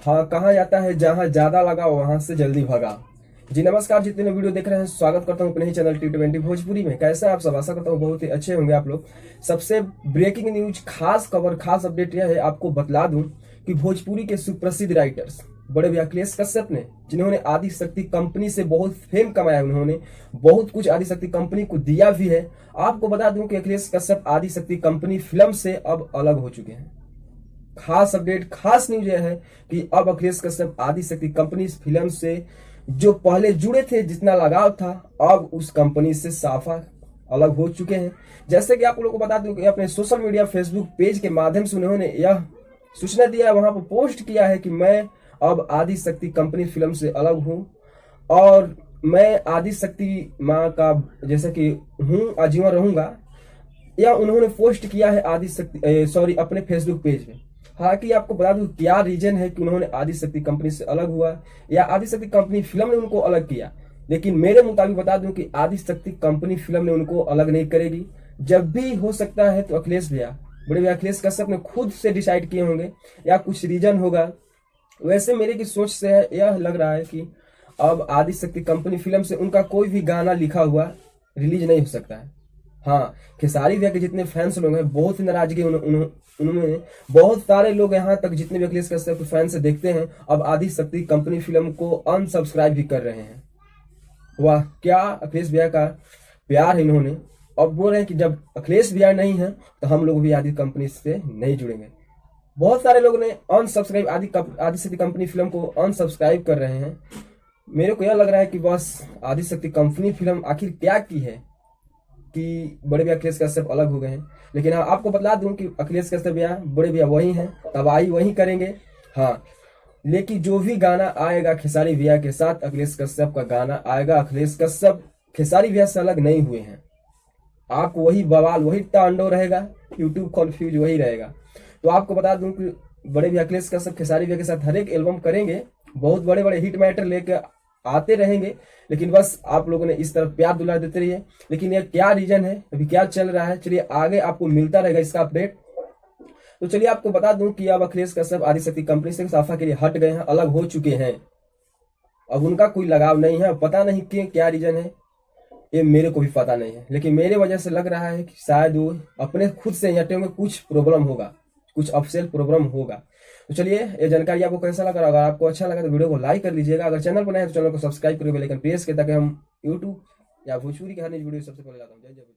हाँ, कहा जाता है जहां ज्यादा लगा वहां से जल्दी भगा। जी नमस्कार, जितने लोग वीडियो देख रहे हैं स्वागत करता हूं अपने ही चैनल T20 भोजपुरी में। कैसे हैं आप सब? आशा करता हूं बहुत ही अच्छे होंगे आप लोग। सबसे ब्रेकिंग न्यूज, खास खबर, खास अपडेट यह है, आपको बतला दूं कि भोजपुरी के सुप्रसिद्ध राइटर्स बड़े भैया अखिलेश कश्यप ने, जिन्होंने आदि शक्ति कंपनी से बहुत फेम कमाया, उन्होंने बहुत कुछ आदि शक्ति कंपनी को दिया भी है। आपको बता दूं कि अखिलेश कश्यप आदि शक्ति कंपनी फिल्म से अब अलग हो चुके हैं। खास अपडेट, खास न्यूज यह है कि अब अखिलेश कश्यप आदि शक्ति कंपनी फिल्म से जो पहले जुड़े थे, जितना लगाव था, अब उस कंपनी से साफा अलग हो चुके हैं। जैसे कि आप लोगों को बता दूं कि अपने सोशल मीडिया फेसबुक पेज के माध्यम से उन्होंने यह सूचना दिया है, वहां पर पोस्ट किया है कि मैं अब आदि शक्ति कंपनी फिल्म से अलग हूं और मैं आदि शक्ति माँ का जैसा कि हूं, आजीवन रहूंगा। या उन्होंने पोस्ट किया है आदि शक्ति अपने फेसबुक पेज में। हालांकि आपको बता दूं क्या रीजन है कि उन्होंने आदि शक्ति कंपनी से अलग हुआ या आदि शक्ति कंपनी फिल्म ने उनको अलग किया, लेकिन मेरे मुताबिक बता दूं कि आदि शक्ति कंपनी फिल्म ने उनको अलग नहीं करेगी। जब भी हो सकता है तो अखिलेश भैया, बड़े भैया अखिलेश कश्यप ने खुद से डिसाइड किए होंगे या कुछ रीजन होगा। वैसे मेरे की सोच से है, यह लग रहा है कि अब आदि शक्ति कंपनी फिल्म से उनका कोई भी गाना लिखा हुआ रिलीज नहीं हो सकता है। हाँ, खेसारी भैया के जितने फैंस लोग हैं, बहुत ही नाराजगी उन्होंने बहुत सारे लोग यहाँ तक जितने भी अखिलेश कश्यप के फैंस देखते हैं, अब आदि शक्ति कंपनी फिल्म को अनसब्सक्राइब भी कर रहे हैं। वाह, क्या अखिलेश भैया का प्यार है इन्होंने। अब बोल रहे हैं कि जब अखिलेश भैया नहीं है तो हम लोग भी आदि कंपनी से नहीं जुड़ेंगे। बहुत सारे लोग ने अनसब्सक्राइब आदि शक्ति कंपनी फिल्म को अनसब्सक्राइब कर रहे हैं। मेरे को यह लग रहा है कि बस आदि शक्ति कंपनी फिल्म आखिर क्या की है कि बड़े भैया अखिलेश कश्यप अलग हो गए हैं। लेकिन हाँ, आपको बतला दूं कि अखिलेश कश्यप भैया, बड़े भैया वही हैं, तबाही वही करेंगे। हाँ, लेकिन जो भी गाना आएगा खेसारी भैया के साथ, अखिलेश कश्यप का गाना आएगा। अखिलेश कश्यप खेसारी भैया से अलग नहीं हुए हैं। आपको वही बवाल, वही तांडव रहेगा, यूट्यूब कॉन्फ्यूज वही रहेगा। तो आपको बता दूं कि बड़े भैया अखिलेश कश्यप खेसारी भैया के साथ हर एक एल्बम करेंगे, बहुत बड़े बड़े हिट मैटर लेकर आते रहेंगे। लेकिन बस आप लोगों ने इस तरफ प्यार दुलार देते रहिए। लेकिन ये क्या रीजन है, अभी क्या चल रहा है, चलिए आगे आपको मिलता रहेगा इसका अपडेट। तो चलिए आपको बता दूं कि अब अखिलेश कश्यप आदि शक्ति कंपनी से साफा के लिए हट गए हैं, अलग हो चुके हैं। अब उनका कोई लगाव नहीं है। पता नहीं क्या रीजन है, ये मेरे को भी पता नहीं है, लेकिन मेरे वजह से लग रहा है कि शायद वो अपने खुद से हटे होंगे, कुछ प्रॉब्लम होगा, कुछ अपसेल प्रॉब्लम होगा। तो चलिए, ये जानकारी आपको कैसा लगा? अगर आपको अच्छा लगा तो वीडियो को लाइक कर लीजिएगा। अगर चैनल पर नए हैं तो चैनल को सब्सक्राइब करिए, बेल आइकन प्रेस के, ताकि हम यूट्यूब या भोजपुरी के हर नई वीडियो सबसे पहले लाता हूं। जय जय।